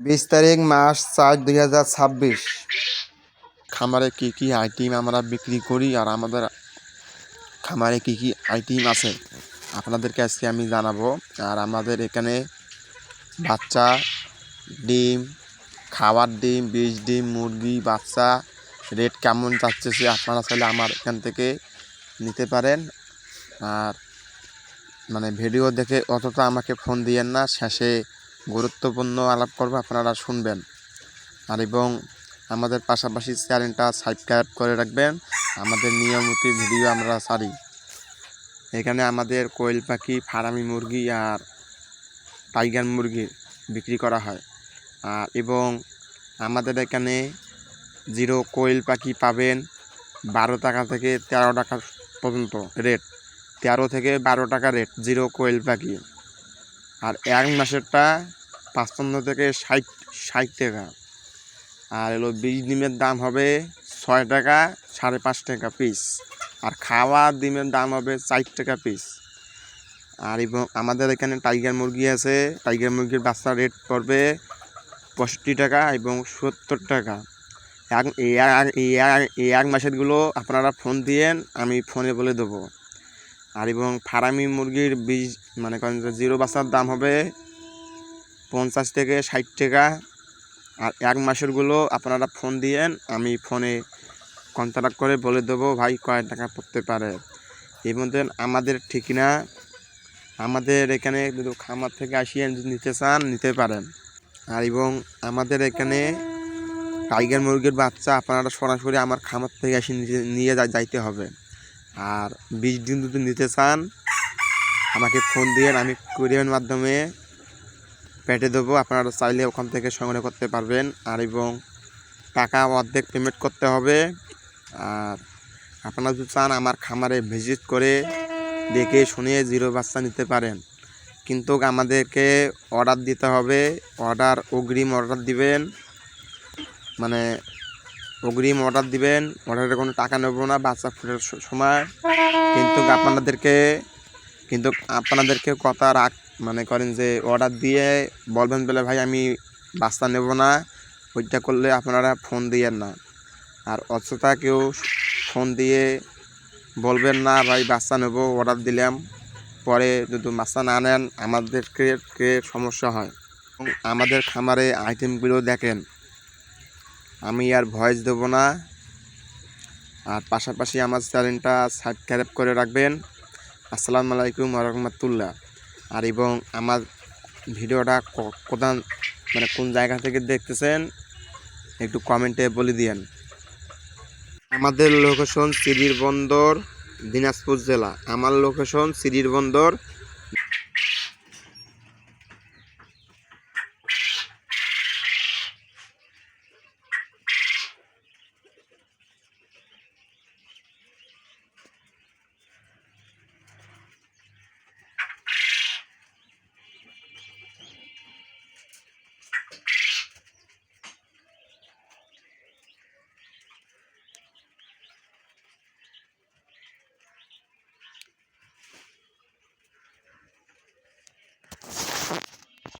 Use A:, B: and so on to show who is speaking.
A: 20 তারিখ মাস 4 2026। খামারে কি কি আইটেম আমরা বিক্রি করি আর আমাদের খামারে কি কি আইটেম আছে আপনাদেরকে আজকে আমি জানাবো। আর আমাদের এখানে বাচ্চা, ডিম, খাওয়ার ডিম, বীজ ডিম, মুরগি বাচ্চা রেট কেমন যাচ্ছে আপনারা চাইলে আমার এখান থেকে নিতে পারেন। আর ভিডিও দেখে অতটা আমাকে ফোন দিয়েন না, শেষে গুরুত্বপূর্ণ আলাপ করবো, আপনারা শুনবেন। আর এবং আমাদের পাশাপাশি চ্যানেলটা সাবস্ক্রাইব করে রাখবেন। আমাদের নিয়মিত ভিডিও আমরা ছাড়ি। এখানে আমাদের কোয়েল পাখি, ফার্মি মুরগি আর টাইগার মুরগি বিক্রি করা হয়। আর এবং আমাদের এখানে জিরো কোয়েল পাখি পাবেন 12 টাকা থেকে 13 টাকা পর্যন্ত রেট, 13 থেকে 12 টাকা রেট জিরো কোয়েল পাখি। আর এক মাসেরটা 55 থেকে 60 টাকা। আর বীজ ডিমের দাম হবে 6 টাকা, 5.5 টাকা পিস। আর খাওয়া ডিমের দাম হবে 4 টাকা পিস। আর এবং আমাদের এখানে টাইগার মুরগি আছে, টাইগার মুরগির বাচ্চা রেট পড়বে 65 টাকা এবং 70 টাকা। এই এক মাসেরগুলো আপনারা ফোন দিয়েন, আমি ফোনে বলে দেবো। আর এবং ফার্মি মুরগির বীজ করেন যে জিরো বাচ্চার দাম হবে 50 থেকে 60 টাকা। আর এক মাসেরগুলো আপনারা ফোন দিয়েন, আমি ফোনে কন্ট্যাক্ট করে বলে দেবো ভাই কয় টাকা পড়তে পারে। এই মধ্যে আমাদের ঠিকানা, আমাদের এখানে যদি খামার থেকে আসিয়ে নিতে চান নিতে পারেন। আর এবং আমাদের এখানে টাইগার মুরগির বাচ্চা আপনারা সরাসরি আমার খামার থেকে এসে নিয়ে যাইতে হবে। আর বীজ ডিম যদি নিতে চান আমাকে ফোন দিয়েন, আমি কুরিয়ারের মাধ্যমে পেটে দেবো, আপনারা চাইলে ওখান থেকে সংগ্রহ করতে পারবেন। আর এবং টাকা অর্ধেক পেমেন্ট করতে হবে। আর আপনারা যদি চান আমার খামারে ভিজিট করে দেখে শুনে জিরো বাচ্চা নিতে পারেন, কিন্তু আমাদেরকে অর্ডার দিতে হবে। অগ্রিম অর্ডার দিবেন, অগ্রিম অর্ডার দিবেন। অর্ডারের কোনো টাকা নেব না বাচ্চা ফোটার সময়। কিন্তু আপনাদেরকে কথা করেন যে অর্ডার দিয়ে বলবেন বলে ভাই আমি বাচ্চা নেব না, ওইটা করলে আপনারা ফোন দিয়েন না। আর অযথা কেউ ফোন দিয়ে বলবেন না ভাই বাচ্চা নেব, অর্ডার দিলাম, পরে যদি বাচ্চা না নেন আমাদেরকে সমস্যা হয়। আমাদের খামারে আইটেমগুলো দেখেন, আমি আর ভয়েস দেবো না। আর পাশাপাশি আমার চ্যানেলটা সাবস্ক্রাইব করে রাখবেন। আসসালামু আলাইকুম ওয়া রাহমাতুল্লাহ। আর এবং আমার ভিডিওটা কোন জায়গা থেকে দেখতেছেন একটু কমেন্টে বলে দিয়েন। আমাদের লোকেশন সিরির বন্দর, দিনাজপুর জেলা। আমার লোকেশন সিরির বন্দর,